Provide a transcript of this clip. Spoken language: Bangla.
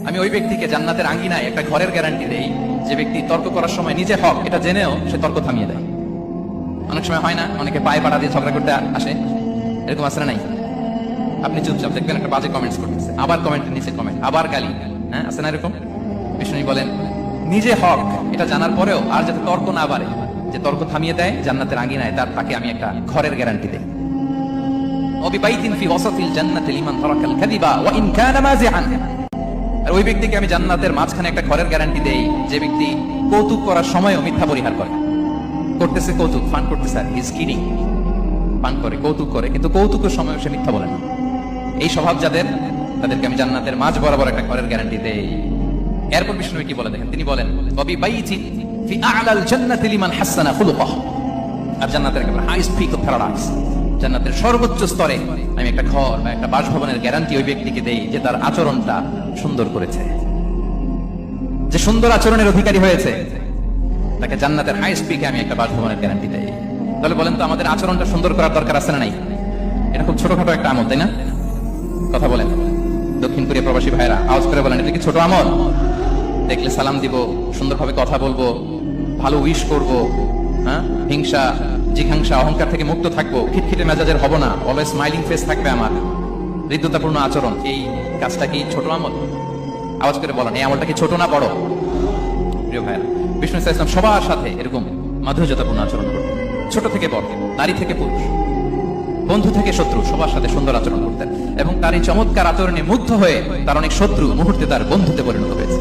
আমি ওই ব্যক্তিকে জান্নাতের আঙ্গিনায় একটা ঘরের গ্যারান্টি দেই যে ব্যক্তি তর্ক করার সময় নিজে হক এটা জেনেও সে তর্ক থামিয়ে দেয়। অনেক সময় হয় না, অনেকে পায়ে পাড়া দিয়ে ঝগড়া করতে আসে, এরকম আসে না নাই? আপনি চুপচাপ দেখবেন একটা বাজে কমেন্টস করতেছে, আবার কমেন্টের নিচে কমেন্ট, আবার গালি, হ্যাঁ আছে না এরকম? বিষ্ণু বলেন নিজে হক এটা জানার পরেও আর যাতে তর্ক না বাড়ে, যে তর্ক থামিয়ে দেয় জান্নাতের আঙ্গিনায়, তাকে আমি একটা ঘরের গ্যারান্টি দেই। ওবিবাইতিন ফি ওয়াসাতিল জান্নাতি লিমান তারাকাল কাযিবা ওয়া ইন কানা মাযিআন। আর ওই ব্যক্তিকে আমি জান্নাতের মাঝখানে একটা ঘরের গ্যারান্টি দেই যে ব্যক্তি কৌতুক করার সময়ও মিথ্যা পরিহার করে। করতেছে কৌতুক, ফান করতেছে, আর ইজ কিডিং, ফান করে, কৌতুক করে, কিন্তু কৌতুকের সময়ও সে মিথ্যা বলে না। এই স্বভাব যাদের, তাদেরকে আমি জান্নাতের মাঝ বরাবর একটা ঘরের গ্যারান্টি দেই। এরপর বিষ্ণু কি বলে দেখেন, তিনি বলেন ওবিবাইতিন ফি আ'লাল জান্নাতি লিমান হাসানা খুলুকাহু। আর জান্নাতের একেবারে হাইস্ট পিক অফ প্যারাডাইস, জান্নাতের সর্বোচ্চ স্তরে আমি একটা ঘর বা একটা বাসভবনের গ্যারান্টি ওই ব্যক্তিকে দেই যে তার আচরণটা সুন্দর করেছে, যে সুন্দর আচরণের অধিকারী হয়েছে, তাকে জান্নাতের হাইস্ট পিকে আমি একটা বাসভবনের গ্যারান্টি দেই। তাহলে বলেন তো আমাদের আচরণটা সুন্দর করার দরকার আছে না নাই? এটা খুব ছোটখাটো একটা আমল, তাই না? কথা বলেন দক্ষিণ কোরিয়া প্রবাসী ভাইরা, আওয়াজ করে বলেন, এটা কি ছোট আমল? দেখলে সালাম দিব, সুন্দরভাবে কথা বলবো, ভালো উইশ করব, হ্যাঁ, হিংসা জিঘাংসা অহংকার থেকে মুক্ত থাকবো, খিটখিটে মেজাজের হব না, অলওয়েজ স্মাইলিং ফেস থাকবে আমার, হৃদ্যতাপূর্ণ আচরণ। এই কাজটা কি ছোট আমল? আওয়াজ করে বলেন, এই আমলটা কি ছোট না বড়? প্রিয় ভাইরা, বিষ্ণু ইসলাম সবার সাথে এরকম মাধুর্যতাপূর্ণ আচরণ করতেন, ছোট থেকে বড়, নারী থেকে পুরুষ, বন্ধু থেকে শত্রু, সবার সাথে সুন্দর আচরণ করতেন। এবং তার এই চমৎকার আচরণে মুগ্ধ হয়ে তার অনেক শত্রু মুহূর্তে তার বন্ধুতে পরিণত হয়েছে।